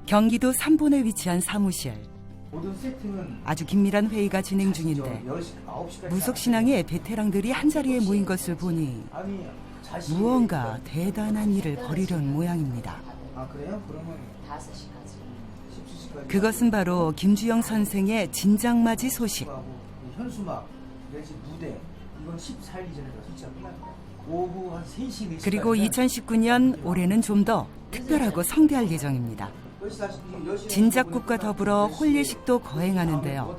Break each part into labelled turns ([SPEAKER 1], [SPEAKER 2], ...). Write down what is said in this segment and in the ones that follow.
[SPEAKER 1] 경기도 삼본에 위치한 사무실.
[SPEAKER 2] 모든 세팅은
[SPEAKER 1] 아주 긴밀한 회의가 진행 중인데 무속신앙의 베테랑들이 한자리에 모인 것을 보니 무언가 대단한 일을 벌이려는 모양입니다.
[SPEAKER 2] 아 그래요? 그러면
[SPEAKER 3] 5시까지.
[SPEAKER 1] 그것은 바로 김주영 선생의 진장맞이 소식.
[SPEAKER 2] 현수막 내지 무대 이건 14일 이전에 설치가 끝납니다. 오후 한 3시 4시
[SPEAKER 1] 그리고 2019년 올해는 좀 더 특별하고 성대할 예정입니다. 진작국과 더불어 홀예식도 거행하는데요.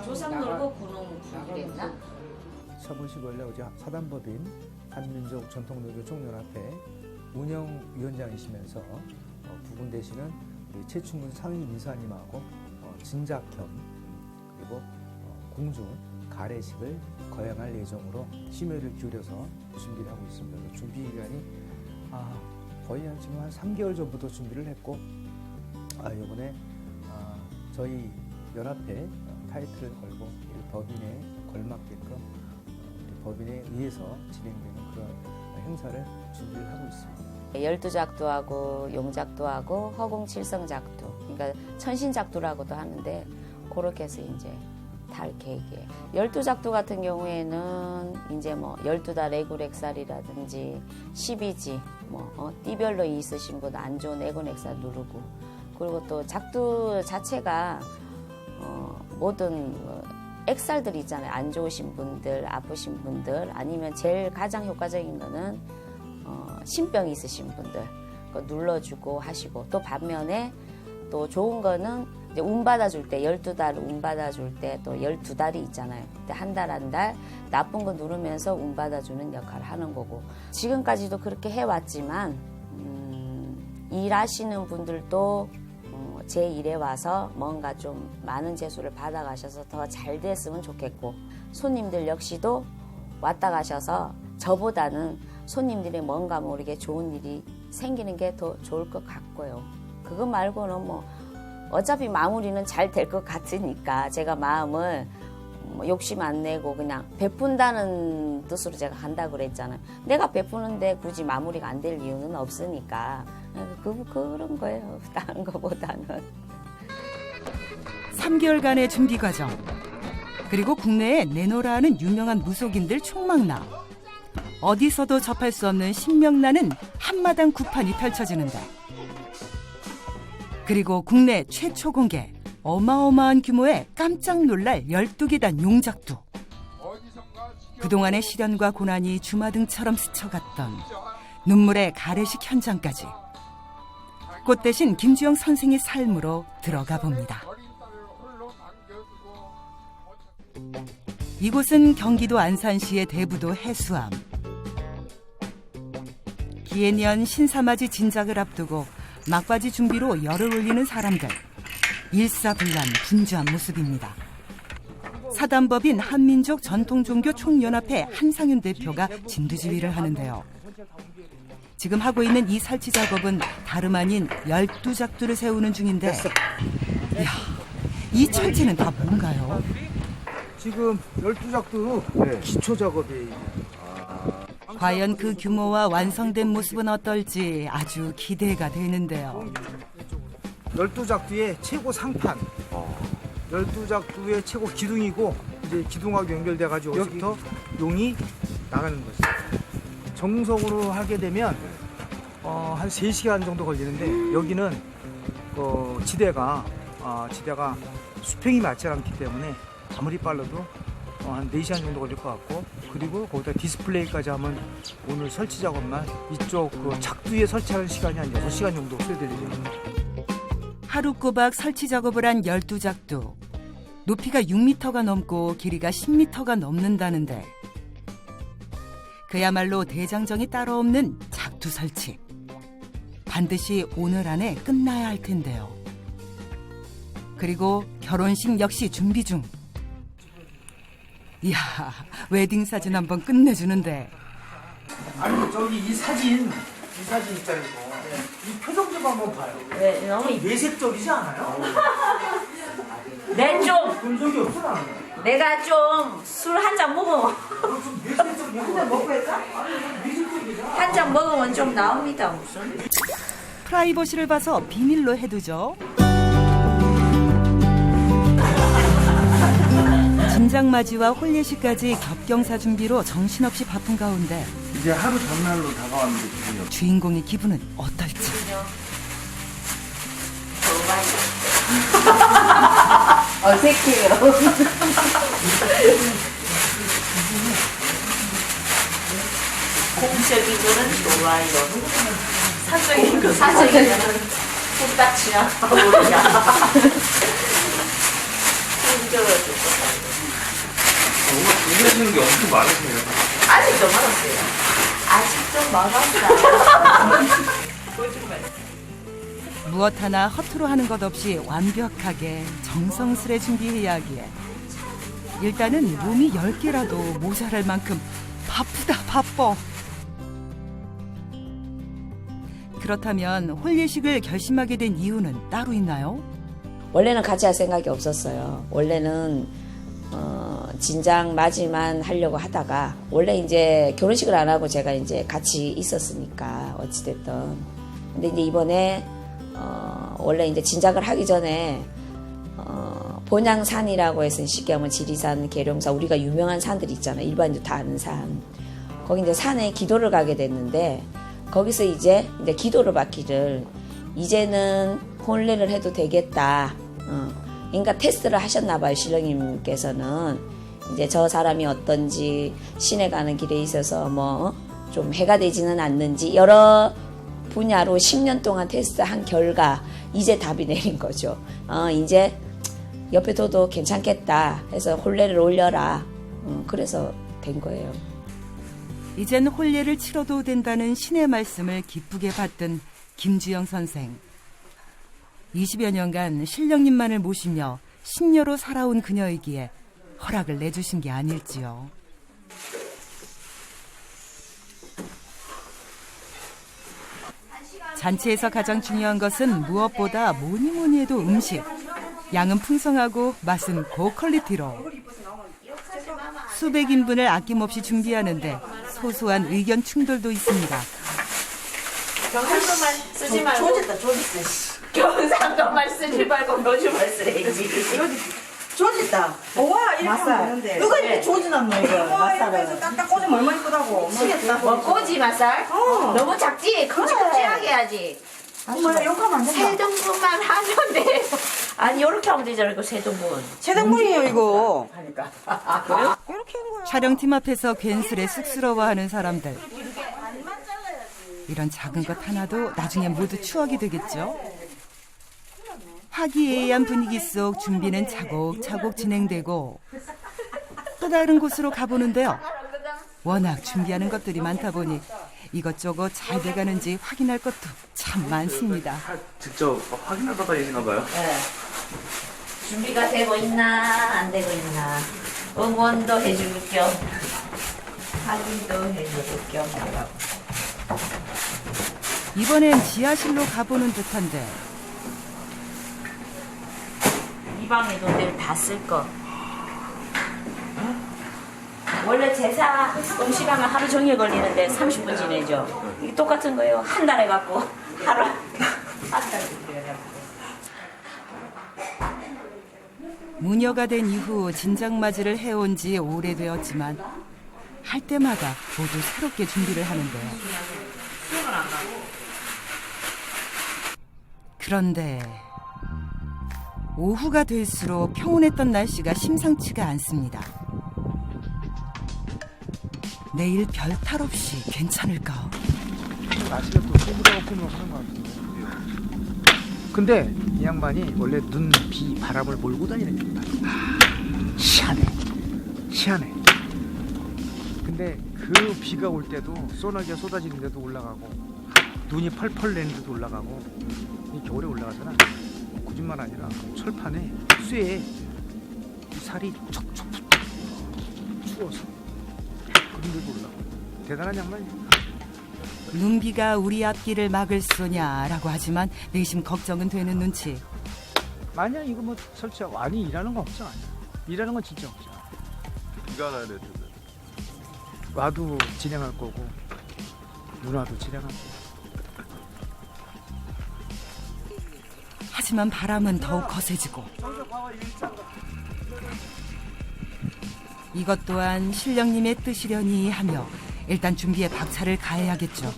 [SPEAKER 3] 조상 놀고 군홍 불기랬나?
[SPEAKER 4] 서문식 원래 어제 사단법인 한민족 전통노조 총연합회 운영위원장이시면서 부군되시는 우리 최충근 상임이사님하고 진작 겸 그리고 공중 가래식을 거행할 예정으로 심혈을 기울여서 준비를 하고 있습니다. 준비 기간이 거의 지금 한 3개월 전부터 준비를 했고 이번에 저희 연합회 타이틀을 걸고 법인에 걸맞게끔 법인에 의해서 진행되는 그런 행사를 준비를 하고 있습니다.
[SPEAKER 3] 12작도 하고 용작도 하고 허공칠성작도 그러니까 천신작도라고도 하는데 그렇게 해서 이제 달 계획이에요. 12작도 같은 경우에는 이제 뭐 12달 애굴액살이라든지 12지 띠별로 있으신 분 안 좋은 애굴액살 누르고 그리고 또 작두 자체가 모든 액살들이 있잖아요. 안 좋으신 분들, 아프신 분들 아니면 제일 가장 효과적인 거는 신병이 있으신 분들 그거 눌러주고 하시고 또 반면에 또 좋은 거는 이제 운 받아줄 때 12달 운 받아줄 때 또 12달이 있잖아요. 그때 한 달 한 달 나쁜 거 누르면서 운 받아주는 역할을 하는 거고 지금까지도 그렇게 해왔지만 일하시는 분들도 제 일에 와서 뭔가 좀 많은 재수를 받아가셔서 더 잘 됐으면 좋겠고 손님들 역시도 왔다 가셔서 저보다는 손님들이 뭔가 모르게 좋은 일이 생기는 게 더 좋을 것 같고요. 그거 말고는 뭐 어차피 마무리는 잘 될 것 같으니까 제가 마음을 욕심 안 내고 그냥 베푼다는 뜻으로 제가 간다고 그랬잖아요. 내가 베푸는데 굳이 마무리가 안 될 이유는 없으니까 그런 거예요. 다른 거보다는.
[SPEAKER 1] 3개월간의 준비 과정. 그리고 국내에 내놓으라 하는 유명한 무속인들 총망라. 어디서도 접할 수 없는 신명나는 한마당 구판이 펼쳐지는데 그리고 국내 최초 공개 어마어마한 규모의 깜짝 놀랄 12계단 용작두. 그동안의 시련과 고난이 주마등처럼 스쳐갔던 눈물의 가래식 현장까지 꽃 대신 김주영 선생의 삶으로 들어가 봅니다. 이곳은 경기도 안산시의 대부도 해수암. 기해년 신사맞이 진작을 앞두고 막바지 준비로 열을 올리는 사람들. 일사불란 분주한 모습입니다. 사단법인 한민족 전통종교 총연합회 한상윤 대표가 진두지휘를 하는데요. 지금 하고 있는 이 설치 작업은 다름 아닌 12작두를 세우는 중인데 이야, 이 철제는 다 뭔가요?
[SPEAKER 2] 지금 12작도 기초 작업이에요.
[SPEAKER 1] 과연 그 규모와 완성된 모습은 어떨지 아주 기대가 되는데요.
[SPEAKER 2] 12작두의 최고 상판 12작두의 최고 기둥이고 이제 기둥하고 연결돼가지고 여기부터 용이 나가는 거죠. 정석으로 하게 되면 한 3시간 정도 걸리는데 여기는 지대가 수평이 맞지 않기 때문에 아무리 빨라도 한 4시간 정도 걸릴 것 같고 그리고 거기다 디스플레이까지 하면 오늘 설치 작업만 이쪽 작두에 설치하는 시간이 한 6시간 정도 소요될 예정입니다.
[SPEAKER 1] 하루 꼬박 설치 작업을 한 12작두. 높이가 6m가 넘고 길이가 10m가 넘는다는데 그야말로 대장정이 따로 없는 작두 설치. 반드시 오늘 안에 끝나야 할 텐데요. 그리고 결혼식 역시 준비 중. 이야, 웨딩 사진 한번 끝내주는데.
[SPEAKER 2] 아니 저기 이 사진 있잖아요. 이 표정 좀 한번 봐요.
[SPEAKER 3] 네, 너무
[SPEAKER 2] 외색적이지 않아요?
[SPEAKER 3] 본
[SPEAKER 2] 적이 없어 나는.
[SPEAKER 3] 내가 좀 술 한 잔 먹어.
[SPEAKER 2] 좀 외색적이야. 한잔 먹고 할까?
[SPEAKER 3] 한 잔 먹으면 좀 나옵니다 무슨.
[SPEAKER 1] 프라이버시를 봐서 비밀로 해두죠. 진장맞이와 홀예식까지 겹경사 준비로 정신없이 바쁜 가운데
[SPEAKER 5] 이제 하루 전날로 다가왔는데 기분이 어때요?
[SPEAKER 1] 주인공의 기분은 어떨지.
[SPEAKER 3] 어색해요.
[SPEAKER 6] 공적인 거는 좋아요. 사적인 거는 콩닥치나 모르냐.
[SPEAKER 5] 뭔가 준비하시는 게 엄청 많으시네요.
[SPEAKER 6] 아직도 멀었어요. 아직도 멀었어요.
[SPEAKER 1] 무엇 하나 허투루 하는 것 없이 완벽하게 정성스레 준비해야 하기에 일단은 몸이 10개라도 모자랄 만큼 바쁘다 바빠. 그렇다면 홀예식을 결심하게 된 이유는 따로 있나요?
[SPEAKER 3] 원래는 같이 할 생각이 없었어요. 원래는 진장 맞이만 하려고 하다가 원래 이제 결혼식을 안 하고 제가 이제 같이 있었으니까 어찌됐든. 근데 이제 이번에 원래 이제 진작을 하기 전에 본양산이라고 해서 쉽게 하면 지리산, 계룡산, 우리가 유명한 산들이 있잖아요. 일반인도 다 아는 산. 거기 이제 산에 기도를 가게 됐는데 거기서 이제 기도를 받기를 이제는 혼례를 해도 되겠다. 그러니까 테스트를 하셨나 봐요. 신령님께서는 이제 저 사람이 어떤지 시내 가는 길에 있어서 뭐 좀 해가 되지는 않는지 여러 분야로 10년 동안 테스트한 결과 이제 답이 내린 거죠. 이제 옆에 둬도 괜찮겠다 해서 혼례를 올려라. 그래서 된 거예요.
[SPEAKER 1] 이젠 홀례를 치러도 된다는 신의 말씀을 기쁘게 받든 김주영 선생. 20여 년간 신령님만을 모시며 신녀로 살아온 그녀이기에 허락을 내주신 게 아닐지요. 잔치에서 가장 중요한 것은 무엇보다 뭐니 해도 음식. 양은 풍성하고 맛은 고퀄리티로. 수백 인분을 아낌없이 준비하는데 소소한 의견 충돌도 있습니다.
[SPEAKER 6] 경상도말 쓰지 말고. 조졌다. 경상도말 쓰지 말고 요즘말 쓰래야지.
[SPEAKER 7] 조졌다. 와, 이렇게 하면 되는데. 누가 이렇게 조지놨노, 이거? 맛살을. 딱딱 꽂으면 얼마나 이쁘다고. 미치겠다.
[SPEAKER 6] 뭐 꼬지 맛살? 너무 작지? 큼직큼직하게 해야지.
[SPEAKER 7] 정말 욕하면 안 된다.
[SPEAKER 6] 세 등분만 하면 돼. 아니 요렇게 하면 되잖아. 이거 세 등분.
[SPEAKER 7] 최등분이에요, 이거.
[SPEAKER 1] 촬영팀 앞에서 괜스레 쑥스러워하는 사람들. 이런 작은 것 하나도 나중에 모두 추억이 되겠죠. 화기애애한 분위기 속 준비는 차곡차곡 진행되고 또 다른 곳으로 가보는데요. 워낙 준비하는 것들이 많다 보니 이것저것 잘 돼가는지 확인할 것도 참 많습니다.
[SPEAKER 5] 직접 확인하러 다니시나 봐요?
[SPEAKER 6] 네. 준비가 되고 있나 안 되고 있나 응원도 해줄 겸 확인도 해줄 겸 하려고.
[SPEAKER 1] 이번엔 지하실로 가보는 듯한데
[SPEAKER 6] 이 방에 돈들 다 쓸 거. 원래 제사 음식하면 하루 종일 걸리는데 30분 지내죠. 이게 똑같은 거예요. 한 달 해갖고 하루 한 달.
[SPEAKER 1] 무녀가 된 이후 진장맞이를 해온 지 오래되었지만 할 때마다 모두 새롭게 준비를 하는데요. 그런데 오후가 될수록 평온했던 날씨가 심상치가 않습니다. 내일 별 탈 없이 괜찮을까?
[SPEAKER 2] 날씨가 또 쏘부다고 피는 하는 것 같은데. 근데 이 양반이 원래 눈, 비, 바람을 몰고 다니는 양반. 희한해. 근데 그 비가 올 때도 소나기가 쏟아지는데도 올라가고 눈이 펄펄 내는데도 올라가고 이 겨울에 올라가잖아. 거짓말 아니라 철판에 쇠에 이 살이 촉촉 추워서 그런데도 올라가고 대단한 양반이야.
[SPEAKER 1] 눈비가 우리 앞길을 막을 소냐라고 하지만 내심 걱정은 되는 눈치.
[SPEAKER 2] 만약 이거 뭐 설치하고 아니 일하는 거 없잖아. 일하는 건 진짜 없잖아.
[SPEAKER 5] 비가 나야 될 텐데.
[SPEAKER 2] 와도 진행할 거고 누나도 진행할 거고
[SPEAKER 1] 그렇지만 바람은 더욱 거세지고 이것 또한 신령님의 뜻이려니 하며 일단 준비에 박차를 가해야겠죠.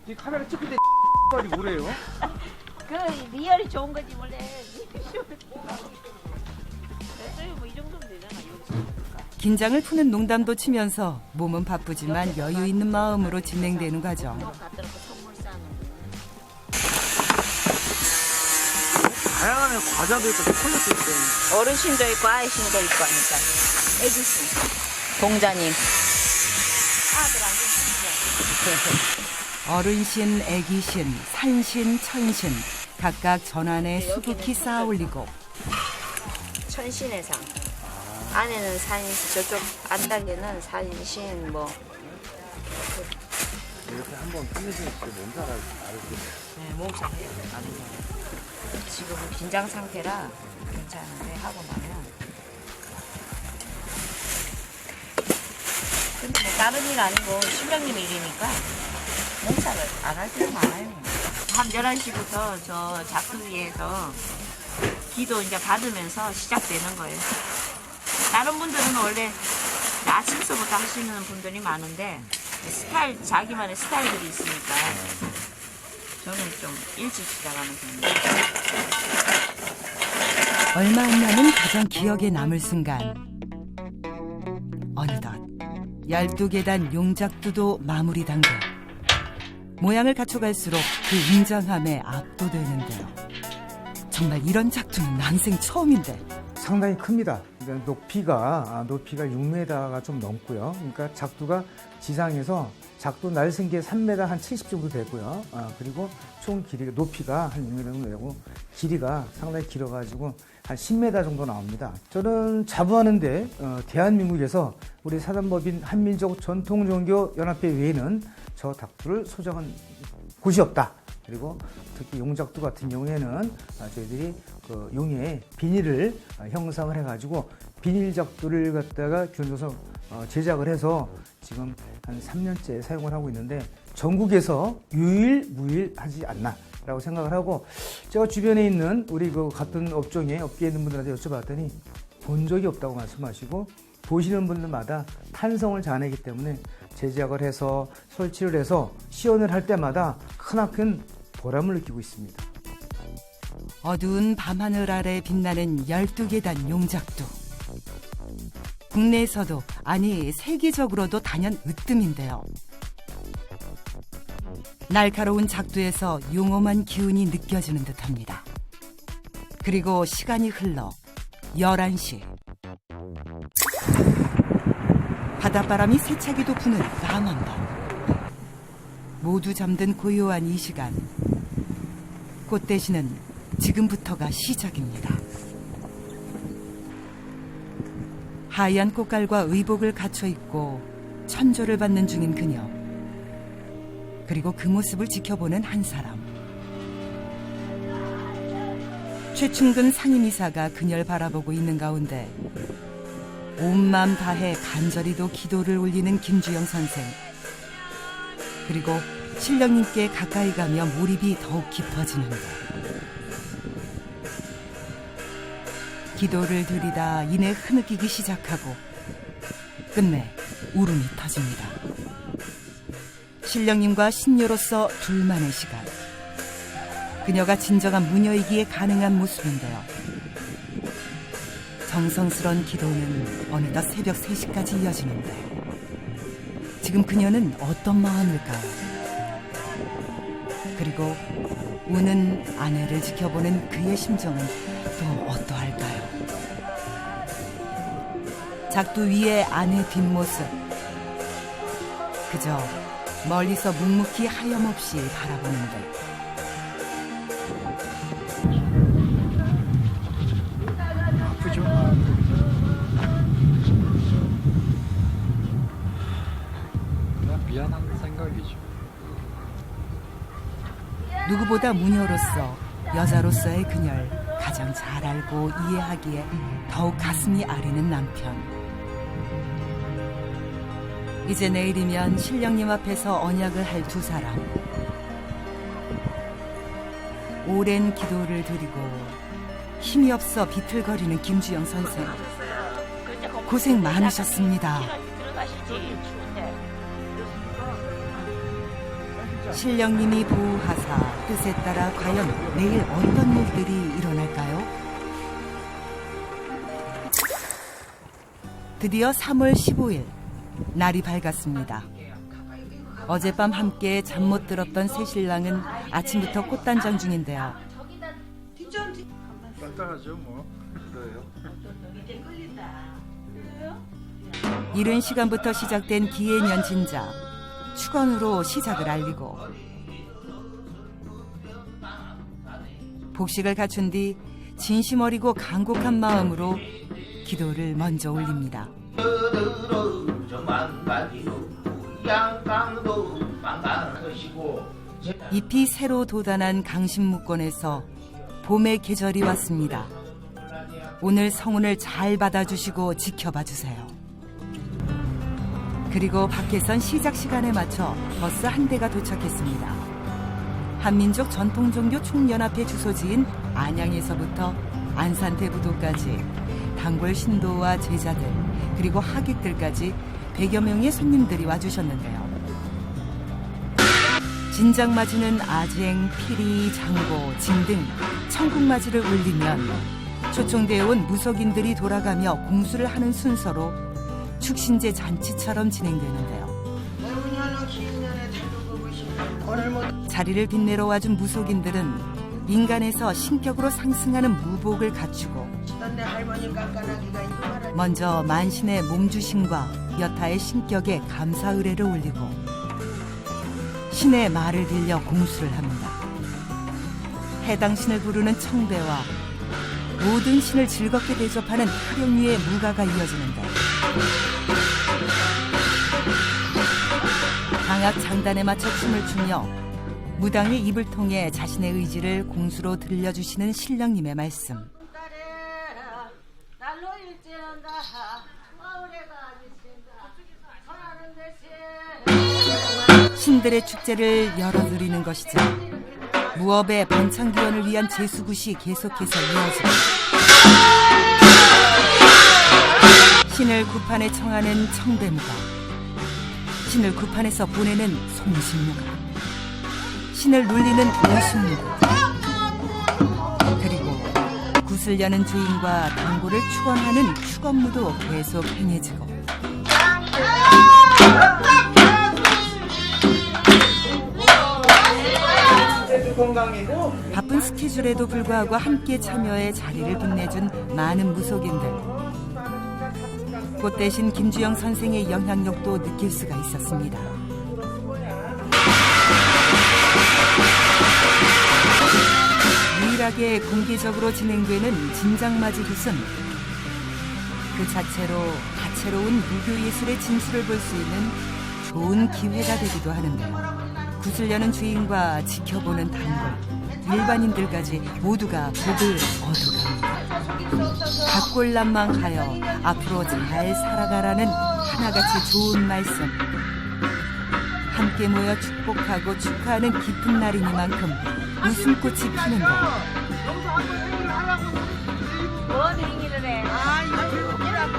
[SPEAKER 2] 이 카메라 찍을 때 빨리 뭐래요?
[SPEAKER 6] 그 리얼이 좋은 거지 원래. 뭐이 정도면 되잖아.
[SPEAKER 1] 긴장을 푸는 농담도 치면서 몸은 바쁘지만 여유 있는 마음으로 진행되는 과정.
[SPEAKER 2] 다양한 과자도 있고 초콜릿도 있고.
[SPEAKER 6] 어르신도 있고 아이신도 있고 하니까. 애기신. 공자님.
[SPEAKER 1] 어른신, 애기신, 산신, 천신 각각 전안에 수북히 쌓아 올리고
[SPEAKER 3] 천신의 상. 안에는 산신, 저쪽 안달에는 산신 뭐.
[SPEAKER 5] 이렇게 한번 끝내주면 진짜 몸살 알아주겠네요.
[SPEAKER 3] 네, 몸살 해야 돼. 나는 지금은 긴장 상태라 괜찮은데 하고 나면. 근데 뭐 다른 일 아니고 신령님 일이니까 몸살을 안 할 때도 많아요. 밤 11시부터 저 작두위에서 기도 이제 받으면서 시작되는 거예요. 다른 분들은 원래 아침서부터 하시는 분들이 많은데 스타일, 자기만의 스타일들이 있으니까 저는 좀 일찍 시작하는 편이에요.
[SPEAKER 1] 얼마 안 남은 가장 기억에 남을 순간. 어느덧 12계단 용작두도 마무리 단계. 모양을 갖춰갈수록 그 웅장함에 압도되는데요. 정말 이런 작두는 난생 처음인데.
[SPEAKER 2] 상당히 큽니다. 그러니까 높이가 6m가 좀 넘고요. 그러니까 작두가 지상에서 작두 날선 게 3m 한 70 정도 되고요. 그리고 총 길이가 높이가 한 6m 정도 되고 길이가 상당히 길어가지고 한 10m 정도 나옵니다. 저는 자부하는데 대한민국에서 우리 사단법인 한민족 전통종교연합회 외에는 저 닭두를 소장한 곳이 없다. 그리고 특히 용작두 같은 경우에는 저희들이 그 용에 비닐을 형상을 해가지고 비닐 작두를 갖다가 견줘서 제작을 해서 지금 한 3년째 사용을 하고 있는데 전국에서 유일무이하지 않나라고 생각을 하고 제가 주변에 있는 우리 그 같은 업계에 있는 분들한테 여쭤봤더니 본 적이 없다고 말씀하시고 보시는 분들마다 탄성을 자내기 때문에 제작을 해서 설치를 해서 시연을 할 때마다 크나큰 보람을 느끼고 있습니다.
[SPEAKER 1] 어두운 밤하늘 아래 빛나는 12계단 용작두. 국내에서도 아니 세계적으로도 단연 으뜸인데요. 날카로운 작두에서 용엄한 기운이 느껴지는 듯합니다. 그리고 시간이 흘러 11시. 바닷바람이 세차게도 부는 까만 밤. 모두 잠든 고요한 이 시간. 꽃대신은 지금부터가 시작입니다. 하얀 꽃갈과 의복을 갖춰 입고 천조를 받는 중인 그녀. 그리고 그 모습을 지켜보는 한 사람. 최충근 상임이사가 그녀를 바라보고 있는 가운데 온 마음 다해 간절히도 기도를 올리는 김주영 선생. 그리고 신령님께 가까이 가며 몰입이 더욱 깊어지는데 기도를 드리다 이내 흐느끼기 시작하고 끝내 울음이 터집니다. 신령님과 신녀로서 둘만의 시간. 그녀가 진정한 무녀이기에 가능한 모습인데요. 정성스런 기도는 어느덧 새벽 3시까지 이어지는데 지금 그녀는 어떤 마음일까요? 그리고 우는 아내를 지켜보는 그의 심정은 또 어떠할까요? 작두 위의 아내 뒷모습. 그저 멀리서 묵묵히 하염없이 바라보는데
[SPEAKER 2] 아프죠?
[SPEAKER 8] 그냥 미안한 생각이죠.
[SPEAKER 1] 누구보다 무녀로서 여자로서의 그녀를 가장 잘 알고 이해하기에 더욱 가슴이 아리는 남편. 이제 내일이면 신령님 앞에서 언약을 할 두 사람. 오랜 기도를 드리고 힘이 없어 비틀거리는 김주영 선생. 고생 많으셨습니다. 신령님이 보호하사 뜻에 따라 과연 내일 어떤 일들이 일어날까요? 드디어 3월 15일 날이 밝았습니다. 어젯밤 함께 잠 못 들었던 새 신랑은 아침부터 꽃단장 중인데요.
[SPEAKER 8] 간단하죠 뭐.
[SPEAKER 1] 이른 시간부터 시작된 기해년 진작, 축원으로 시작을 알리고 복식을 갖춘 뒤 진심 어리고 간곡한 마음으로 기도를 먼저 올립니다. 잎이 새로 돋아난 강신묵권에서 봄의 계절이 왔습니다. 오늘 성운을 잘 받아주시고 지켜봐 주세요. 그리고 밖에선 시작 시간에 맞춰 버스 한 대가 도착했습니다. 한민족 전통종교 총연합회 주소지인 안양에서부터 안산대부도까지 단골 신도와 제자들 그리고 하객들까지 100여 명의 손님들이 와주셨는데요. 진장맞이는 아쟁, 피리, 장고, 징 등 청국맞이를 울리면 초청되어 온 무속인들이 돌아가며 공수를 하는 순서로 축신제 잔치처럼 진행되는데요. 자리를 빛내러 와준 무속인들은 인간에서 신격으로 상승하는 무복을 갖추고 먼저 만신의 몸주신과 여타의 신격에 감사 의례를 올리고 신의 말을 빌려 공수를 합니다. 해당 신을 부르는 청배와 모든 신을 즐겁게 대접하는 타령 위의 무가가 이어지는데 방악 장단에 맞춰 춤을 추며 무당의 입을 통해 자신의 의지를 공수로 들려주시는 신령님의 말씀. 신들의 축제를 열어드리는 것이죠. 무업의 번창기원을 위한 제수굿이 계속해서 이어지고 신을 구판에 청하는 청대무가, 신을 구판에서 보내는 송신무가, 신을 놀리는 오신무가, 그리고 굿을 여는 주인과 당고를 축원하는 축원무도 계속 행해지고 바쁜 스케줄에도 불구하고 함께 참여해 자리를 빛내준 많은 무속인들. 꽃 대신 김주영 선생의 영향력도 느낄 수가 있었습니다. 유일하게 공개적으로 진행되는 진장맞이 굿은 그 자체로 다채로운 무교예술의 진수를 볼 수 있는 좋은 기회가 되기도 하는데요. 굿을 여는 주인과 지켜보는 단골, 일반인들까지 모두가 복을 얻어갑니다. 각골난망하여 앞으로 잘 살아가라는 하나같이 좋은 말씀. 함께 모여 축복하고 축하하는 기쁜 날이니만큼 웃음꽃이 피는데
[SPEAKER 6] 뭔 얘기를 해? 이거 보라고.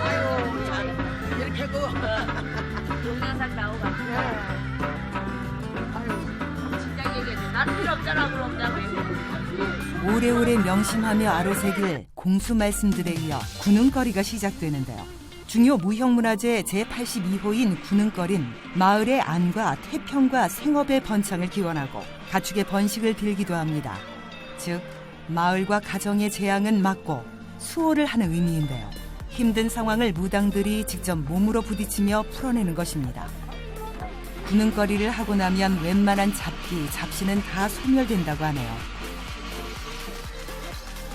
[SPEAKER 6] 아유, 참. 이렇게 하고. 동영상 나오고. 진작 얘기해줘. 나는 필요 없잖아, 그럼.
[SPEAKER 1] 오래오래 명심하며 아로새길 공수 말씀들에 이어 구능거리가 시작되는데요. 중요 무형문화재 제82호인 구능거린 마을의 안과 태평과 생업의 번창을 기원하고 가축의 번식을 빌기도 합니다. 즉 마을과 가정의 재앙은 막고 수호를 하는 의미인데요. 힘든 상황을 무당들이 직접 몸으로 부딪히며 풀어내는 것입니다. 구능거리를 하고 나면 웬만한 잡기, 잡시는 다 소멸된다고 하네요.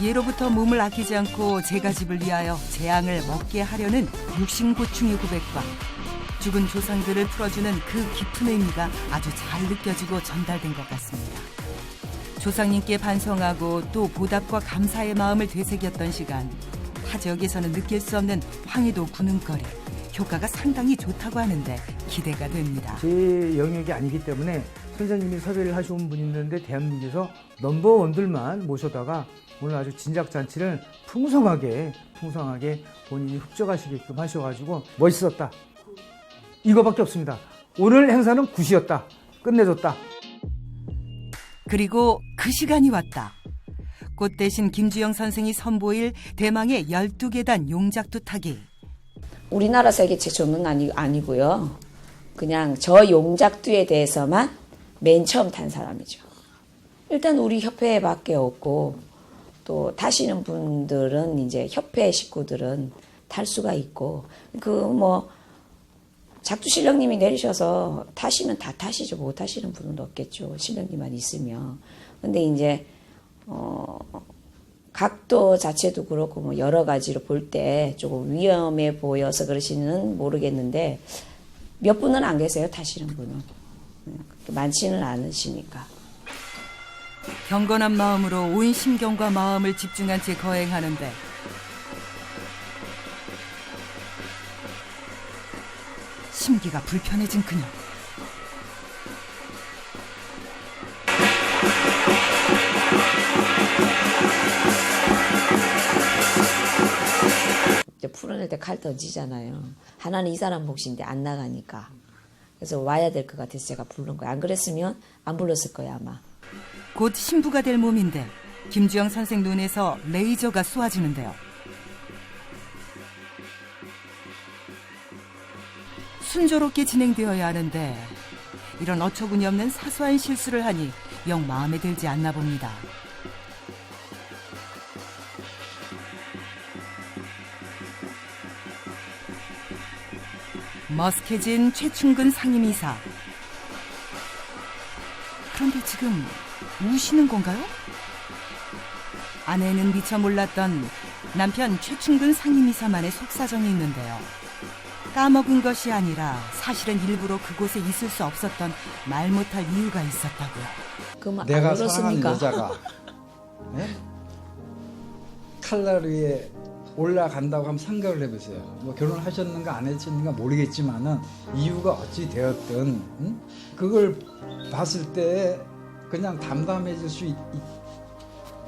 [SPEAKER 1] 예로부터 몸을 아끼지 않고 제가집을 위하여 재앙을 먹게 하려는 육신고충의 고백과 죽은 조상들을 풀어주는 그 깊은 의미가 아주 잘 느껴지고 전달된 것 같습니다. 조상님께 반성하고 또 보답과 감사의 마음을 되새겼던 시간, 타 지역에서는 느낄 수 없는 황해도 구능거리, 효과가 상당히 좋다고 하는데 기대가 됩니다.
[SPEAKER 2] 제 영역이 아니기 때문에 선생님이 섭외를 하셔온 분이 있는데 대한민국에서 넘버원들만 모셔다가 오늘 아주 진작잔치를 풍성하게 본인이 흡족하시게끔 하셔가지고 멋있었다. 이거밖에 없습니다. 오늘 행사는 굿이었다. 끝내줬다.
[SPEAKER 1] 그리고 그 시간이 왔다. 꽃 대신 김주영 선생이 선보일 대망의 12계단 용작두 타기.
[SPEAKER 3] 우리나라 세계 최초는 아니고요. 그냥 저 용작두에 대해서만 맨 처음 탄 사람이죠. 일단 우리 협회밖에 없고 또 타시는 분들은 이제 협회 식구들은 탈 수가 있고 작두 신령님이 내리셔서 타시면 다 타시죠. 못 타시는 분은 없겠죠. 신령님만 있으면. 근데 이제 각도 자체도 그렇고 여러 가지로 볼 때 조금 위험해 보여서 그러시는 모르겠는데 몇 분은 안 계세요. 타시는 분은. 많지는 않으시니까.
[SPEAKER 1] 경건한 마음으로 온 신경과 마음을 집중한 채 거행하는데 심기가 불편해진 그녀.
[SPEAKER 3] 이제 풀어낼 때 칼 던지잖아요. 하나는 이 사람 몫인데 안 나가니까. 그래서 와야 될 것 같아서 제가 부른 거예요. 안 그랬으면 안 불렀을 거예요, 아마.
[SPEAKER 1] 곧 신부가 될 몸인데 김주영 선생 눈에서 레이저가 쏘아지는데요. 순조롭게 진행되어야 하는데 이런 어처구니 없는 사소한 실수를 하니 영 마음에 들지 않나 봅니다. 머쓱해진 최충근 상임이사. 그런데 지금 우시는 건가요? 아내는 미처 몰랐던 남편 최충근 상임이사만의 속사정이 있는데요. 까먹은 것이 아니라 사실은 일부러 그곳에 있을 수 없었던 말 못할 이유가 있었다고요.
[SPEAKER 9] 내가 사랑하는 여자가 칼날 위에 올라간다고 한번 생각을 해보세요. 뭐 결혼하셨는가 안 하셨는가 모르겠지만은 이유가 어찌 되었든 그걸 봤을 때 그냥 담담해질 수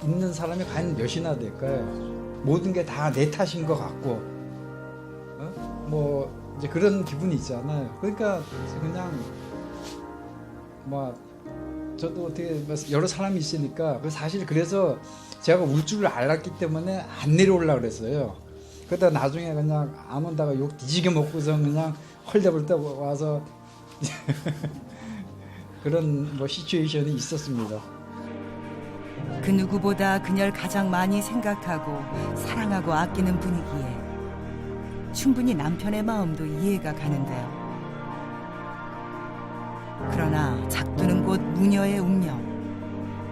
[SPEAKER 9] 있는 사람이 과연 몇이나 될까요? 모든 게 다 내 탓인 것 같고 뭐 이제 그런 기분이 있잖아요. 그러니까 그냥 저도 어떻게 여러 사람이 있으니까 사실 그래서 제가 울 줄을 알았기 때문에 안 내려오려고 그랬어요. 그러다 나중에 그냥 아몬다가 욕 뒤지게 먹고서 그냥 헐레벌떡 와서 그런 시츄에이션이 있었습니다.
[SPEAKER 1] 그 누구보다 그녀를 가장 많이 생각하고 사랑하고 아끼는 분이기에 충분히 남편의 마음도 이해가 가는데요. 그러나 작두는 곧 무녀의 운명.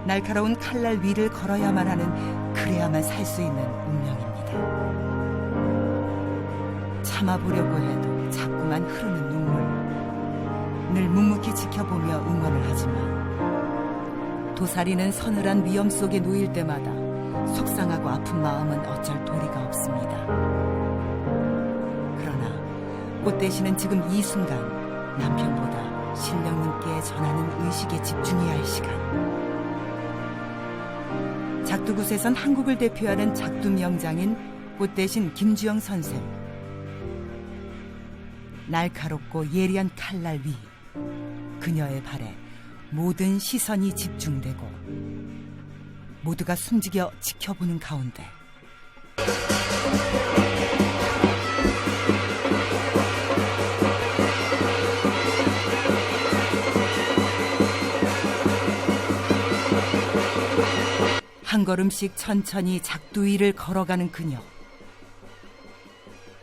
[SPEAKER 1] 날카로운 칼날 위를 걸어야만 하는, 그래야만 살 수 있는 운명입니다. 참아보려고 해도 자꾸만 흐르는 눈물. 늘 묵묵히 지켜보며 응원을 하지만 도사리는 서늘한 위험 속에 놓일 때마다 속상하고 아픈 마음은 어쩔 도리가 없습니다. 그러나 꽃 대신은 지금 이 순간 남편보다 신령님께 전하는 의식에 집중해야 할 시간. 작두굿에선 한국을 대표하는 작두 명장인 꽃 대신 김주영 선생. 날카롭고 예리한 칼날 위, 그녀의 발에 모든 시선이 집중되고 모두가 숨지겨 지켜보는 가운데 한 걸음씩 천천히 작두 위를 걸어가는 그녀.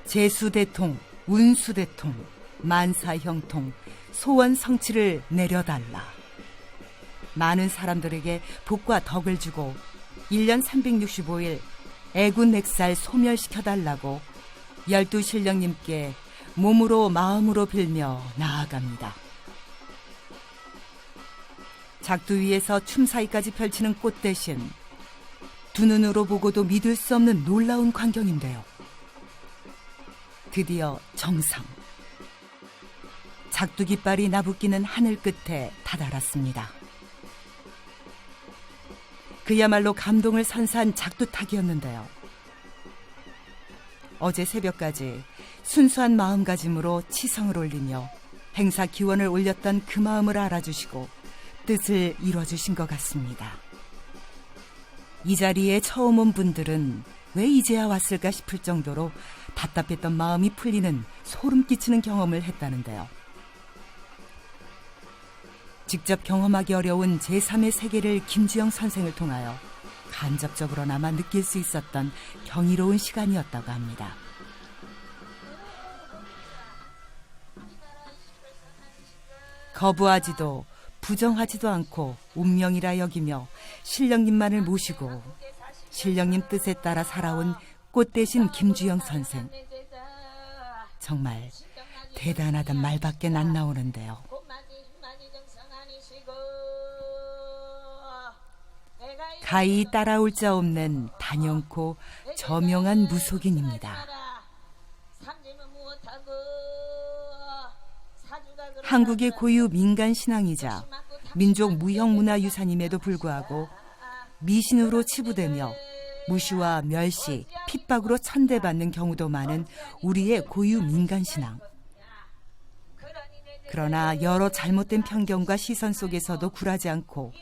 [SPEAKER 1] 재수대통, 운수대통, 만사형통, 소원 성취를 내려달라. 많은 사람들에게 복과 덕을 주고 1년 365일 애군액살 소멸시켜달라고 12신령님께 몸으로 마음으로 빌며 나아갑니다. 작두 위에서 춤사위까지 펼치는 꽃 대신 두 눈으로 보고도 믿을 수 없는 놀라운 광경인데요. 드디어 정상. 작두 깃발이 나부끼는 하늘 끝에 다다랐습니다. 그야말로 감동을 선사한 작두타기였는데요. 어제 새벽까지 순수한 마음가짐으로 치성을 올리며 행사 기원을 올렸던 그 마음을 알아주시고 뜻을 이뤄주신 것 같습니다. 이 자리에 처음 온 분들은 왜 이제야 왔을까 싶을 정도로 답답했던 마음이 풀리는 소름 끼치는 경험을 했다는데요. 직접 경험하기 어려운 제3의 세계를 김주영 선생을 통하여 간접적으로나마 느낄 수 있었던 경이로운 시간이었다고 합니다. 거부하지도 부정하지도 않고 운명이라 여기며 신령님만을 모시고 신령님 뜻에 따라 살아온 꽃 대신 김주영 선생. 정말 대단하단 말밖에 안 나오는데요. 가히 따라올 자 없는 단연코 저명한 무속인입니다. 한국의 고유 민간 신앙이자 민족 무형문화유산임에도 불구하고 미신으로 치부되며 무시와 멸시, 핍박으로 천대받는 경우도 많은 우리의 고유 민간 신앙. 그러나 여러 잘못된 편견과 시선 속에서도 굴하지 않고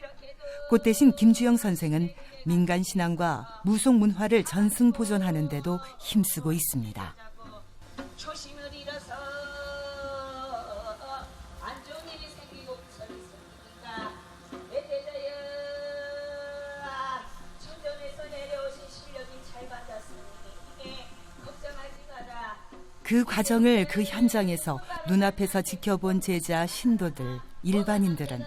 [SPEAKER 1] 꽃 대신 김주영 선생은 민간 신앙과 무속 문화를 전승보존하는 데도 힘쓰고 있습니다.
[SPEAKER 6] 초심을 잃어서 안 좋은 일이 생기고 있으니까 애들여 천전에서 내려오신 실력이 잘 받았으니 걱정하지 마라.
[SPEAKER 1] 그 과정을 그 현장에서 눈앞에서 지켜본 제자, 신도들, 일반인들은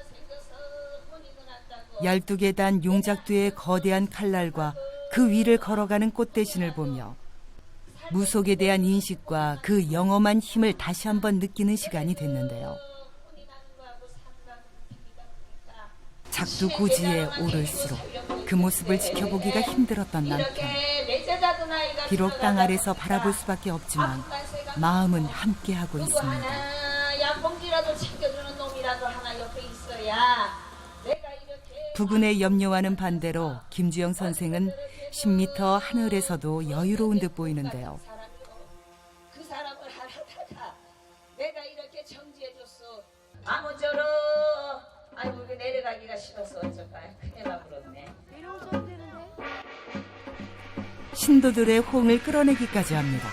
[SPEAKER 1] 12계단 용작두의 거대한 칼날과 그 위를 걸어가는 꽃 대신을 보며 무속에 대한 인식과 그 영험한 힘을 다시 한번 느끼는 시간이 됐는데요. 작두 고지에 오를수록 그 모습을 지켜보기가 힘들었던 남편. 비록 땅 아래서 바라볼 수밖에 없지만 마음은 함께하고 있습니다.
[SPEAKER 6] 약봉지라도 챙겨주는 놈이라도 하나 옆에 있어야.
[SPEAKER 1] 부군의 염려와는 반대로 김주영 선생은 10m 하늘에서도 여유로운 듯 보이는데요.
[SPEAKER 6] 그 사람을 하다가 내가 이렇게 정지해줬어. 아무쪼록 아이고 이게 내려가기가 싫어서 어쩔까 큰일 나버렸네.
[SPEAKER 1] 신도들의 호응을 끌어내기까지 합니다.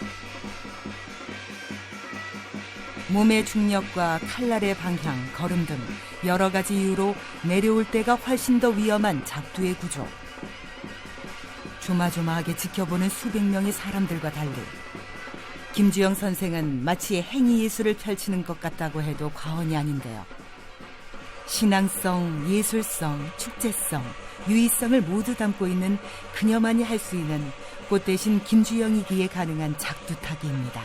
[SPEAKER 1] 몸의 중력과 칼날의 방향, 걸음 등 여러 가지 이유로 내려올 때가 훨씬 더 위험한 작두의 구조. 조마조마하게 지켜보는 수백 명의 사람들과 달리 김주영 선생은 마치 행위예술을 펼치는 것 같다고 해도 과언이 아닌데요. 신앙성, 예술성, 축제성, 유의성을 모두 담고 있는 그녀만이 할 수 있는 꽃 대신 김주영이기에 가능한 작두타기입니다.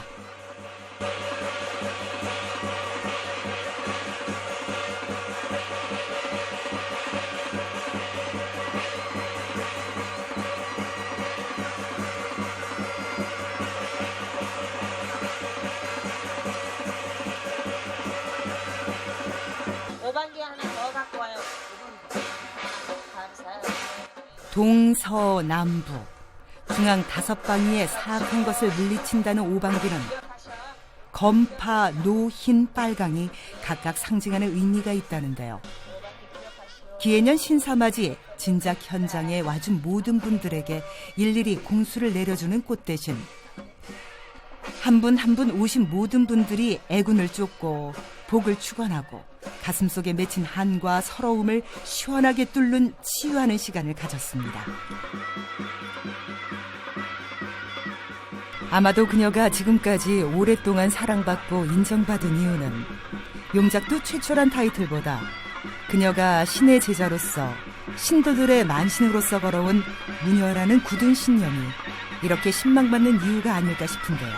[SPEAKER 6] 오반기 하나 더 갖고 와요. 감사해요.
[SPEAKER 1] 동서남북 중앙 5방위의 사악한 것을 물리친다는 오방기는 검파, 노, 흰, 빨강이 각각 상징하는 의미가 있다는데요. 기해년 신사맞이 진작 현장에 와준 모든 분들에게 일일이 공수를 내려주는 꽃 대신 한 분 한 분 오신 모든 분들이 애군을 쫓고 복을 축원하고 가슴속에 맺힌 한과 서러움을 시원하게 뚫는 치유하는 시간을 가졌습니다. 아마도 그녀가 지금까지 오랫동안 사랑받고 인정받은 이유는 용작두 최초란 타이틀보다 그녀가 신의 제자로서 신도들의 만신으로서 걸어온 무녀라는 굳은 신념이 이렇게 신망받는 이유가 아닐까 싶은데요.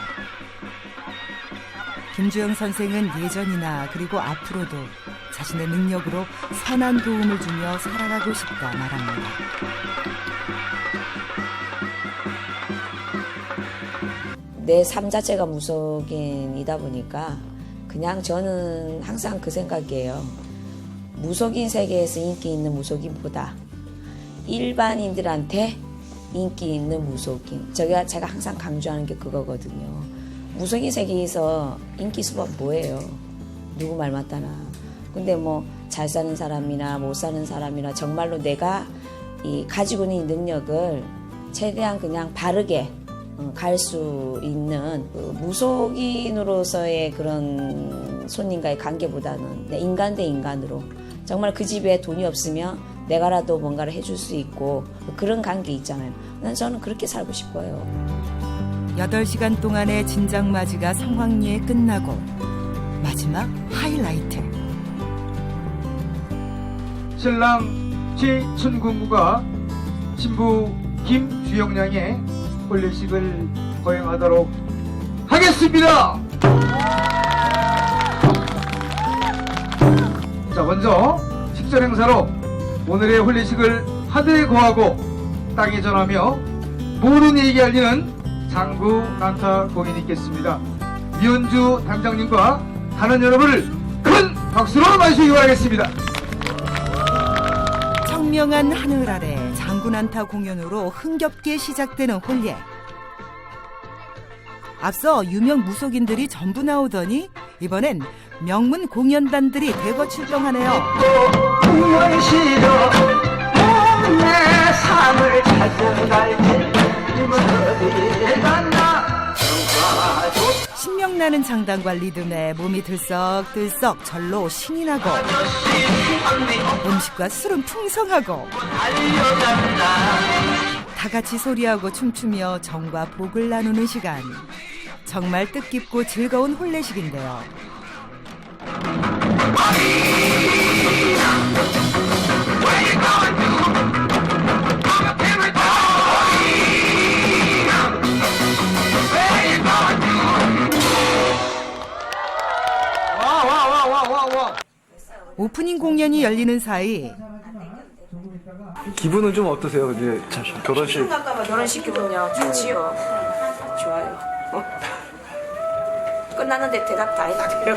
[SPEAKER 1] 김주영 선생은 예전이나 그리고 앞으로도 자신의 능력으로 선한 도움을 주며 살아가고 싶다 말합니다.
[SPEAKER 3] 내 삶 자체가 무속인이다 보니까 그냥 저는 항상 그 생각이에요. 무속인 세계에서 인기 있는 무속인보다 일반인들한테 인기 있는 무속인. 제가 항상 강조하는 게 그거거든요. 무속인 세계에서 인기 수법 뭐예요? 누구 말 맞다나. 근데 뭐 잘 사는 사람이나 못 사는 사람이나 정말로 내가 이 가지고 있는 능력을 최대한 그냥 바르게 갈 수 있는 그 무속인으로서의 그런 손님과의 관계보다는 인간 대 인간으로 정말 그 집에 돈이 없으면 내가라도 뭔가를 해줄 수 있고 그런 관계 있잖아요. 저는 그렇게 살고 싶어요.
[SPEAKER 1] 8시간 동안의 진장맞이가 성황리에 끝나고 마지막 하이라이트.
[SPEAKER 2] 신랑 최춘궁부가 신부 김주영양의 혼례식을 거행하도록 하겠습니다. 자, 먼저 식전 행사로 오늘의 혼례식을 하늘에 거하고 땅에 전하며 모든 얘기 알리는 장구 난타 공연이 있겠습니다. 이현주 단장님과 가는 여러분을 큰 박수로 맞으시기 바라겠습니다.
[SPEAKER 1] 청명한 하늘 아래 장군안타 공연으로 흥겹게 시작되는 혼례. 앞서 유명 무속인들이 전부 나오더니 이번엔 명문 공연단들이 대거 출동하네요. 신명나는 장단과 리듬에 몸이 들썩들썩 절로 신이 나고 음식과 술은 풍성하고 다 같이 소리하고 춤추며 정과 복을 나누는 시간. 정말 뜻깊고 즐거운 혼례식인데요. 오프닝 공연이 열리는 사이
[SPEAKER 5] 기분은 좀 어떠세요? 이제
[SPEAKER 6] 결혼식 기분요? 좋지요. 좋아요. 끝났는데 대답 다 해놨대요.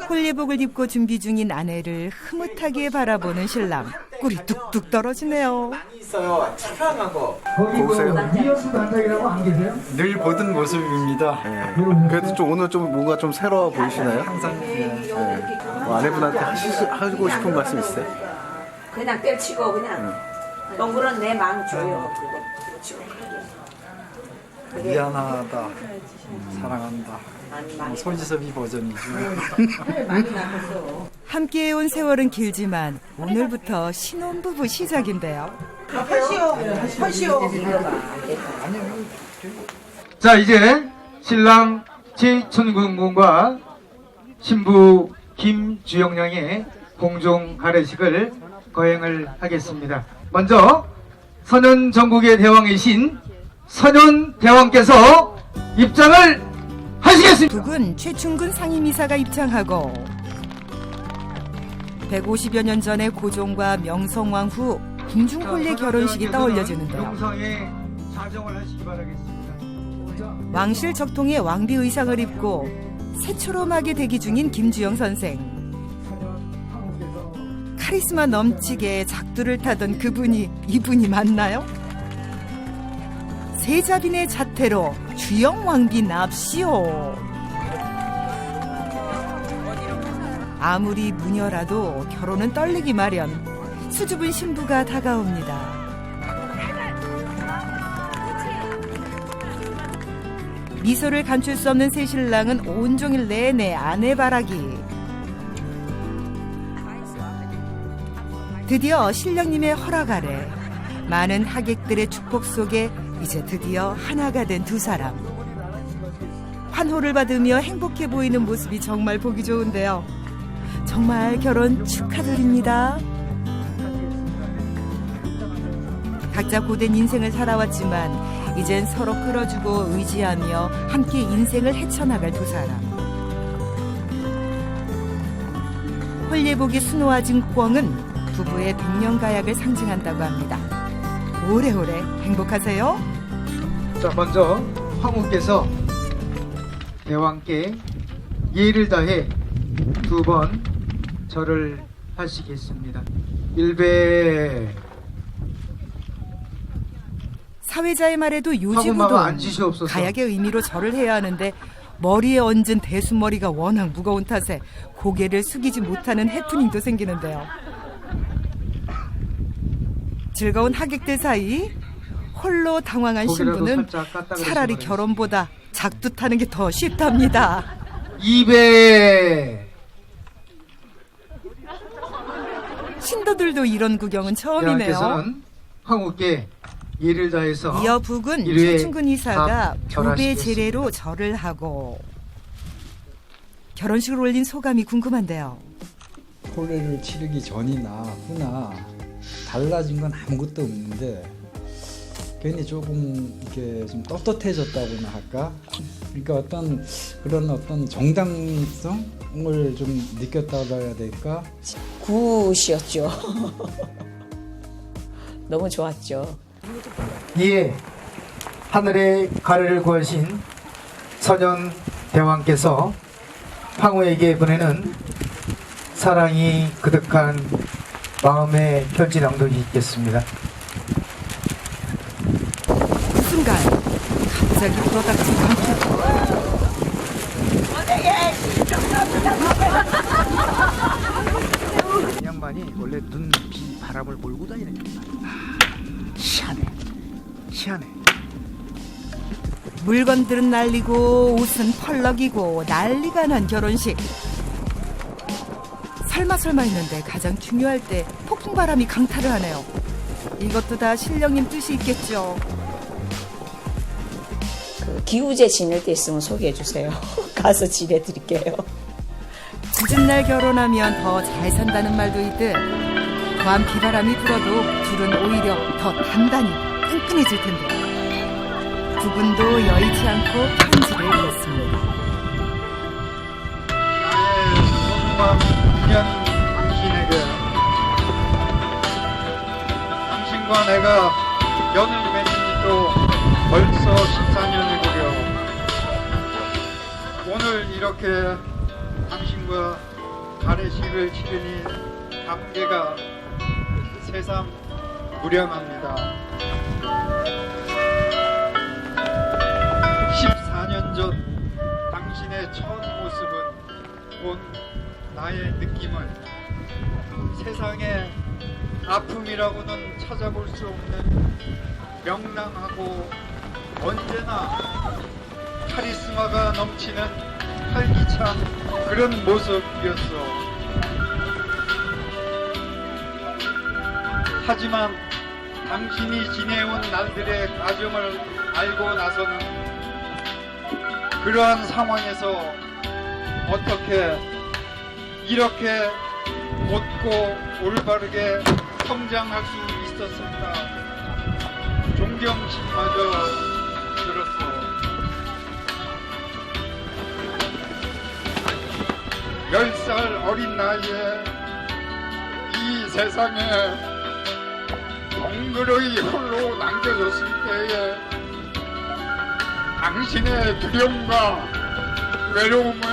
[SPEAKER 1] 혼례복을 입고 준비 중인 아내를 흐뭇하게 바라보는 신랑. 꿀이 뚝뚝 떨어지네요.
[SPEAKER 5] 있어요. 착각한 거.
[SPEAKER 2] 보세요. 이현수 단장이라고 안 계세요?
[SPEAKER 5] 늘 보던 모습입니다. 그래도 좀 오늘 좀 뭔가 좀 새로워 보이시나요? 항상. 아내분한테 하고 싶은 말씀 있어요?
[SPEAKER 6] 그냥 때려치고 그냥 동그란 내 마음 줘요.
[SPEAKER 9] 미안하다, 사랑한다. 손지섭이 버전이지.
[SPEAKER 1] 함께해온 세월은 길지만 오늘부터 신혼부부 시작인데요.
[SPEAKER 2] 자, 이제 신랑 최춘궁군과 신부 김주영양의 공종 가례식을 거행을 하겠습니다. 먼저 선현 전국의 대왕이신 선현 대왕께서 입장을 하시겠습니다.
[SPEAKER 1] 북은 최충근 상임이사가 입장하고 150여 년 전의 고종과 명성왕 후 궁중혼례 결혼식이 떠올려지는데요.
[SPEAKER 2] 영상에 자정을 하시기 바라겠습니다.
[SPEAKER 1] 왕실 적통의 왕비 의상을 입고 새초롬하게 대기 중인 김주영 선생. 카리스마 넘치게 작두를 타던 그분이 이분이 맞나요? 세자빈의 자태로 주영 왕비 납시오. 아무리 무녀라도 결혼은 떨리기 마련. 수줍은 신부가 다가옵니다. 미소를 감출 수 없는 새신랑은 온종일 내내 아내 바라기. 드디어 신령님의 허락 아래 많은 하객들의 축복 속에 이제 드디어 하나가 된 두 사람. 환호를 받으며 행복해 보이는 모습이 정말 보기 좋은데요. 정말 결혼 축하드립니다. 각자 고된 인생을 살아왔지만 이젠 서로 끌어주고 의지하며 함께 인생을 헤쳐나갈 두 사람. 혼례복이 수놓아진 꿩은 부부의 백년가약을 상징한다고 합니다. 오래오래 행복하세요.
[SPEAKER 2] 자, 먼저 황후께서 대왕께 예를 다해 2번 절을 하시겠습니다. 일배.
[SPEAKER 1] 사회자의 말에도
[SPEAKER 2] 황후마마
[SPEAKER 1] 요지부동
[SPEAKER 2] 앉으시옵소서.
[SPEAKER 1] 가약의 의미로 절을 해야 하는데 머리에 얹은 대순머리가 워낙 무거운 탓에 고개를 숙이지 못하는 해프닝도 생기는데요. 즐거운 하객들 사이 홀로 당황한
[SPEAKER 2] 고개라도
[SPEAKER 1] 신부는
[SPEAKER 2] 살짝 깠다
[SPEAKER 1] 차라리
[SPEAKER 2] 그러시면
[SPEAKER 1] 결혼보다 작두 타는 게 더 쉽답니다.
[SPEAKER 2] 2배.
[SPEAKER 1] 신도들도 이런 구경은 처음이네요.
[SPEAKER 2] 대왕께서는 황후께 예를 다해서
[SPEAKER 1] 이어 북은
[SPEAKER 2] 일회
[SPEAKER 1] 최충근 이사가
[SPEAKER 2] 밥
[SPEAKER 1] 부배
[SPEAKER 2] 절하시겠습니다.
[SPEAKER 1] 제례로 절을 하고 결혼식을 올린 소감이 궁금한데요.
[SPEAKER 9] 혼례를 치르기 전이나 후나 달라진 건 아무것도 없는데 괜히 조금 이렇게 좀 떳떳해졌다고나 할까? 그러니까 어떤 정당성을 좀 느꼈다고 해야 될까?
[SPEAKER 3] 굿이었죠. 너무 좋았죠.
[SPEAKER 2] 이에 하늘의 가르를 구하신 선현 대왕께서 황후에게 보내는 사랑이 그득한 마음의 편지 낭독이 있겠습니다.
[SPEAKER 1] 그 순간 갑자기 불어닥친 강풍.
[SPEAKER 2] 이 양반이 원래 눈, 비, 바람을 몰고 다니는 양반. 희한해. 희한해.
[SPEAKER 1] 물건들은 날리고 옷은 펄럭이고 난리가 난 결혼식. 설마 했는데 가장 중요할 때 폭풍바람이 강타를 하네요. 이것도 다 신령님 뜻이 있겠죠.
[SPEAKER 3] 그 기우제 지낼 때 있으면 소개해 주세요. 가서 지내드릴게요.
[SPEAKER 1] 짖은 날 결혼하면 더 잘 산다는 말도 있듯 과한 비바람이 불어도 둘은 오히려 더 단단히 끈끈해질 텐데 두 분도 여의치 않고 편지를 읽었습니다.
[SPEAKER 8] 나의 소중한 9년 당신에게 당신과 내가 연을 맺은 지도 벌써 14년이구려. 오늘 이렇게 당신과 가래식을 치르니 감개가 새삼 무량합니다. 14년 전 당신의 첫 모습은 본 나의 느낌을 세상에 아픔이라고는 찾아볼 수 없는 명랑하고 언제나 카리스마가 넘치는 활기찬 그런 모습이었어. 하지만 당신이 지내온 날들의 과정을 알고 나서는 그러한 상황에서 어떻게 이렇게 곧고 올바르게 성장할 수 있었을까 존경심마저 들었어. 10살 어린 나이에 이 세상에 덩그러이 홀로 남겨졌을 때에 당신의 두려움과 외로움은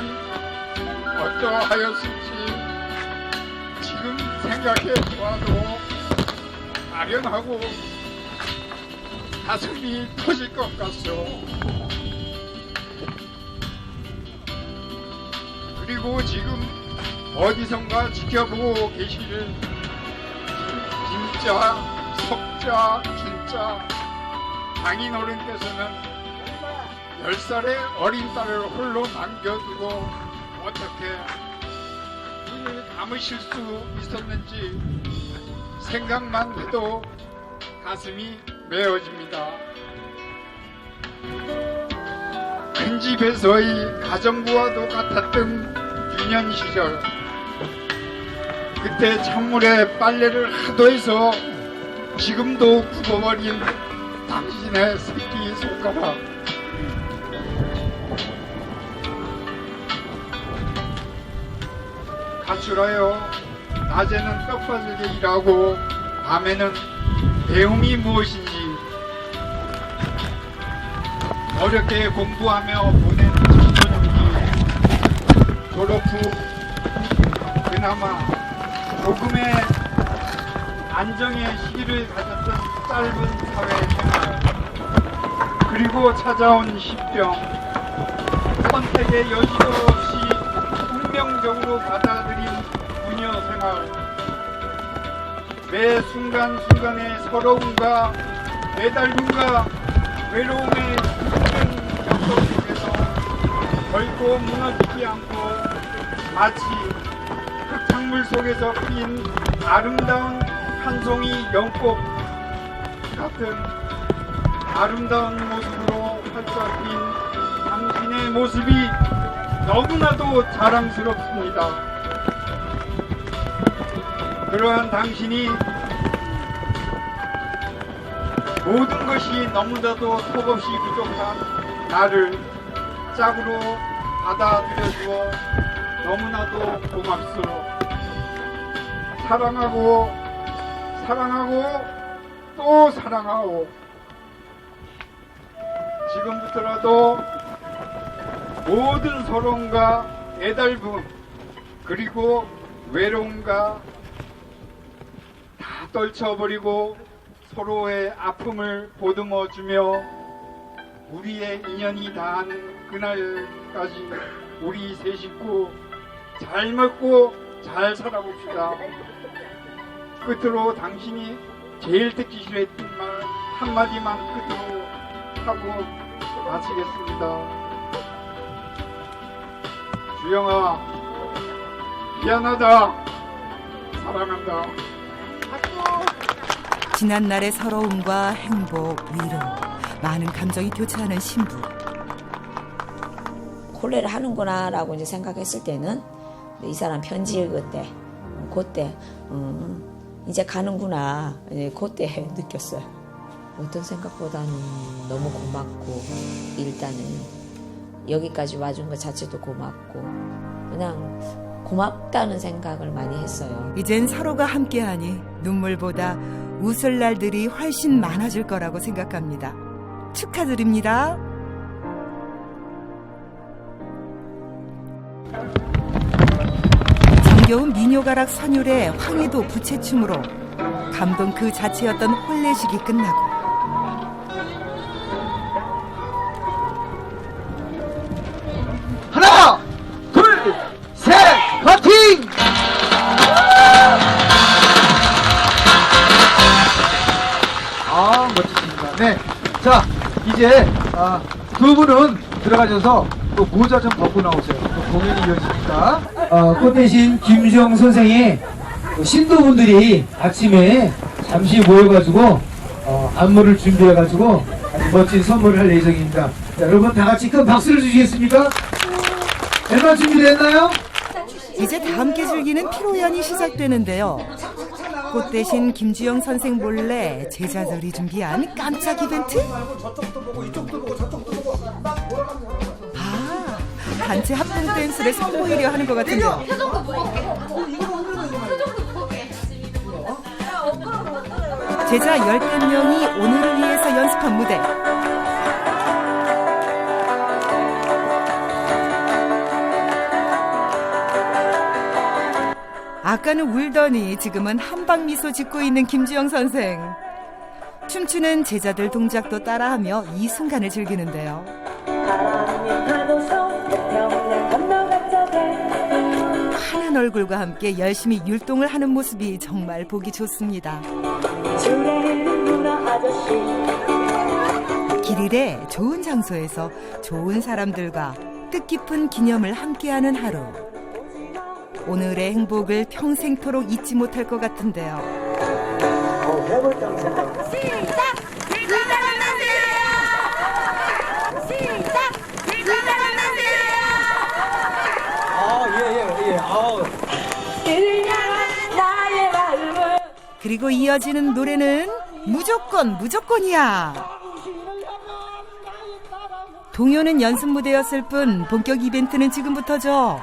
[SPEAKER 8] 어떠하였을지 지금 생각해 보아도 아련하고 가슴이 터질 것 같소. 그리고 지금 어디선가 지켜보고 계시는 진짜 석자 진짜 장인어른께서는 10살의 어린 딸을 홀로 남겨두고 어떻게 눈을 감으실 수 있었는지 생각만 해도 가슴이 메어집니다. 큰 집에서의 가정부와도 같았던 유년 시절, 그때 찬물에 빨래를 하도 해서 지금도 굽어버린 당신의 새끼 손가락. 가출하여 낮에는 떡 빠지게 일하고 밤에는 배움이 무엇인지 어렵게 공부하며 보낸 청소년기 졸업 후 그나마 조금의 안정의 시기를 가졌던 짧은 사회생활 그리고 찾아온 신병 선택의 여지도 없이 운명적으로 받아들인 부녀 생활 매 순간순간의 서러움과 매달림과 외로움의 힘든 격돌 속에서 결코 무너지지 않고 마치 흙탕물 속에서 핀 아름다운 한 송이 연꽃 같은 아름다운 모습으로 활짝 핀 당신의 모습이 너무나도 자랑스럽습니다. 그러한 당신이 모든 것이 너무나도 턱없이 부족한 나를 짝으로 받아들여주어 너무나도 고맙소. 사랑하고 사랑하고 또 사랑하오. 지금부터라도 모든 서러움과 애달픔 그리고 외로움과 다 떨쳐버리고 서로의 아픔을 보듬어주며 우리의 인연이 닿은 그날까지 우리 세 식구 잘 먹고 잘 살아봅시다. 끝으로 당신이 제일 듣기 싫어했던 말 한마디만 끝으로 하고 마치겠습니다. 주영아, 미안하다. 사랑한다.
[SPEAKER 1] 지난날의 서러움과 행복, 위로, 많은 감정이 교차하는 신부.
[SPEAKER 3] 혼례를 하는구나 라고 이제 생각했을 때는 이 사람 편지 읽을 때 그때 이제 가는구나 그때 느꼈어요. 어떤 생각보다는 너무 고맙고 일단은 여기까지 와준 것 자체도 고맙고 그냥 고맙다는 생각을 많이 했어요.
[SPEAKER 1] 이젠 서로가 함께하니 눈물보다 웃을 날들이 훨씬 많아질 거라고 생각합니다. 축하드립니다. 정겨운 민요가락 선율의 황해도 부채춤으로 감동 그 자체였던 혼례식이 끝나고
[SPEAKER 2] 하나, 둘, 셋, 파이팅! 아, 멋지십니다. 네. 자, 이제 두 분은 들어가셔서 또 모자 좀 벗고 나오세요. 또 공연이 이어지니까.
[SPEAKER 10] 꽃 대신 김주영 선생의 신도분들이 아침에 잠시 모여가지고 안무를 준비해가지고 아주 멋진 선물을 할 예정입니다. 자, 여러분 다 같이 큰 박수를 주시겠습니까? 앨범 준비됐나요?
[SPEAKER 1] 이제 다 함께 즐기는 피로연이 시작되는데요. 꽃 대신 김주영 선생 몰래 제자들이 준비한 깜짝 이벤트? 아, 단체 합동 댄스를 선보이려 하는 것 같은데요. 제자 10명이 오늘을 위해서 연습한 무대. 아까는 울더니 지금은 한방 미소 짓고 있는 김주영 선생. 춤추는 제자들 동작도 따라하며 이 순간을 즐기는데요. 환한 얼굴과 함께 열심히 율동을 하는 모습이 정말 보기 좋습니다. 길일의 좋은 장소에서 좋은 사람들과 뜻깊은 기념을 함께하는 하루. 오늘의 행복을 평생토록 잊지 못할 것 같은데요.
[SPEAKER 11] 시작! 불가능 나세요! 시작! 불가능 나세요!
[SPEAKER 1] 그리고 이어지는 노래는 무조건이야. 동요는 연습 무대였을 뿐 본격 이벤트는 지금부터죠.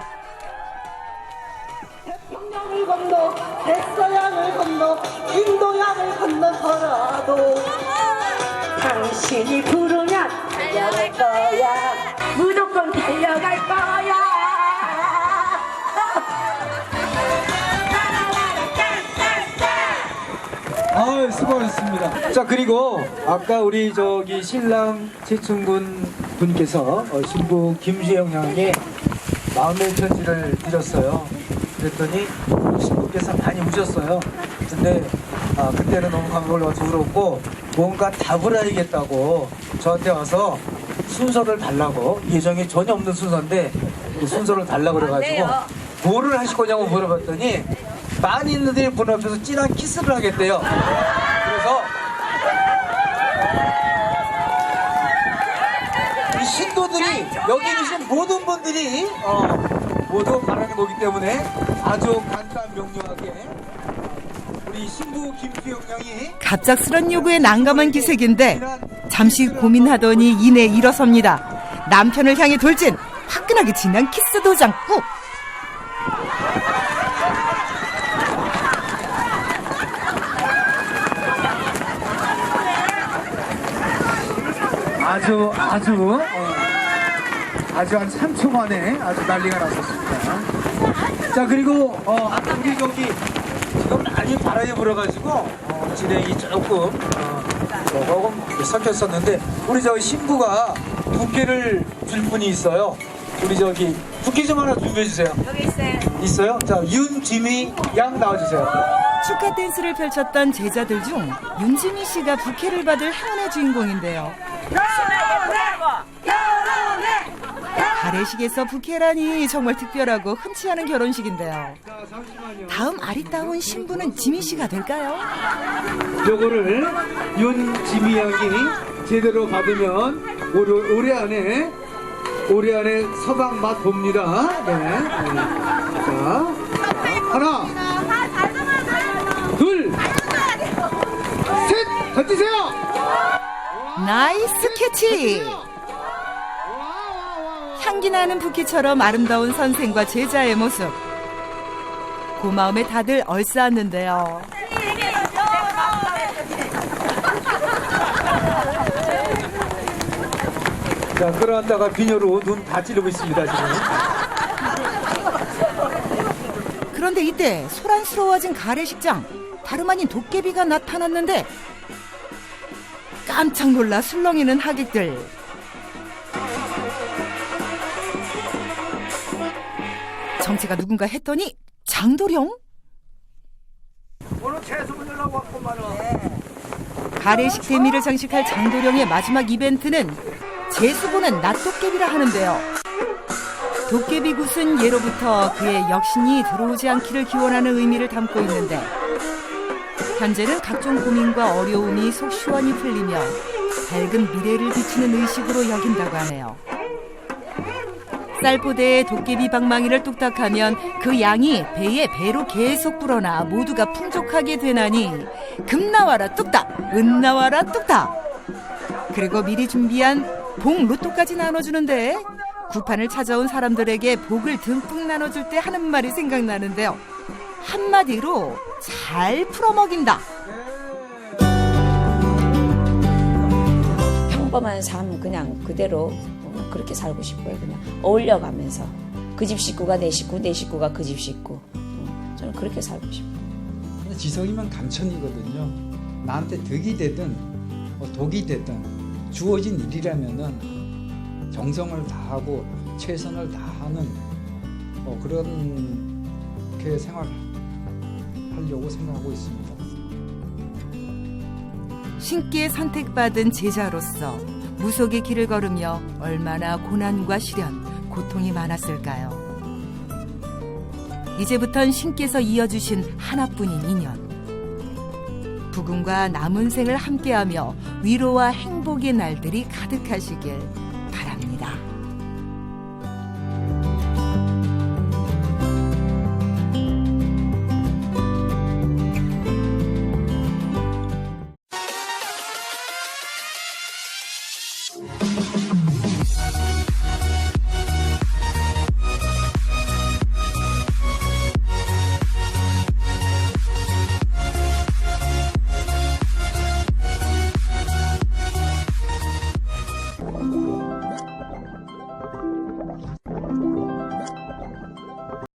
[SPEAKER 7] 태평양을 건너 대서양을 건너 인도양을 건너서라도 당신이 부르면
[SPEAKER 6] 달려갈 거야. 무조건 달려갈 거야.
[SPEAKER 10] 아, 수고하셨습니다. 자, 그리고 아까 우리 저기 신랑 최충군 분께서 신부 김주영 양에게 마음의 편지를 드렸어요. 그랬더니 신부께서 많이 우셨어요. 근데 그때는 너무 감동을 받아서 울었고 뭔가 답을 알겠다고 저한테 와서 순서를 달라고, 예정이 전혀 없는 순서인데 순서를 달라고 그래가지고 뭐를 하실 거냐고 물어봤더니 많이 있는데 분 앞에서 진한 키스를 하겠대요. 그래서 우리 신도들이, 여기 계신 모든 분들이 모두 바라는 거기 때문에 아주 간단 명료하게 우리 신부 김주영 양이
[SPEAKER 1] 갑작스런 요구에 난감한 기색인데 잠시 고민하더니 이내 일어섭니다. 남편을 향해 돌진, 화끈하게 진한 키스 도장 꾹.
[SPEAKER 10] 아주 한 3초 만에 아주 난리가 났었습니다. 자, 그리고 아까 우리 저기 지금 많이 바람이 불어가지고 진행이 조금 섞였었는데 우리 저기 신부가 부케를 줄 분이 있어요. 우리 저기 부케 좀 하나 준비해 주세요.
[SPEAKER 6] 여기 있어요.
[SPEAKER 10] 있어요? 자, 윤지미 양 나와주세요.
[SPEAKER 1] 축하 댄스를 펼쳤던 제자들 중 윤지미 씨가 부케를 받을 행운의 주인공인데요. 가래식에서 부케라니 정말 특별하고 흔치 않은 결혼식인데요. 다음 아리따운 신부는 지미 씨가 될까요?
[SPEAKER 10] 요거를 윤지미 양이 제대로 받으면 올해 안에 서방 맛 봅니다. 네. 자, 하나, 둘, 셋, 던지세요.
[SPEAKER 1] 나이스 캐치! 향기 나는 부케처럼 아름다운 선생과 제자의 모습. 고마움에 다들 얼싸았는데요.
[SPEAKER 10] 자, 끌어안다가 비녀로 눈 다 찌르고 있습니다, 지금.
[SPEAKER 1] 그런데 이때 소란스러워진 가래식장. 다름 아닌 도깨비가 나타났는데 깜짝 놀라 술렁이는 하객들. 정체가 누군가 했더니 장도령?
[SPEAKER 2] 오늘 채소 들라고 왔구만은.
[SPEAKER 1] 가래식 대미를 장식할 장도령의 마지막 이벤트는 재수 보는 낫도깨비라 하는데요. 도깨비 굿은 예로부터 그의 역신이 들어오지 않기를 기원하는 의미를 담고 있는데 현재는 각종 고민과 어려움이 속 시원히 풀리며 밝은 미래를 비추는 의식으로 여긴다고 하네요. 쌀포대에 도깨비 방망이를 뚝딱하면 그 양이 배에 배로 계속 불어나 모두가 풍족하게 되나니 금 나와라 뚝딱, 은 나와라 뚝딱. 그리고 미리 준비한 복 로또까지 나눠주는데 구판을 찾아온 사람들에게 복을 듬뿍 나눠줄 때 하는 말이 생각나는데요. 한마디로 잘 풀어먹인다.
[SPEAKER 3] 평범한 삶 그냥 그대로 그렇게 살고 싶어요. 그냥 어울려가면서 그 집 식구가 내 식구, 내 식구가 그 집 식구. 저는 그렇게 살고 싶어요.
[SPEAKER 9] 지성이면 감천이거든요. 나한테 득이 되든 독이 되든 주어진 일이라면은 정성을 다하고 최선을 다하는 그렇게 생활하려고 생각하고 있습니다.
[SPEAKER 1] 신께 선택받은 제자로서 무속의 길을 걸으며 얼마나 고난과 시련, 고통이 많았을까요? 이제부턴 신께서 이어주신 하나뿐인 인연. 부군과 남은 생을 함께하며 위로와 행복의 날들이 가득하시길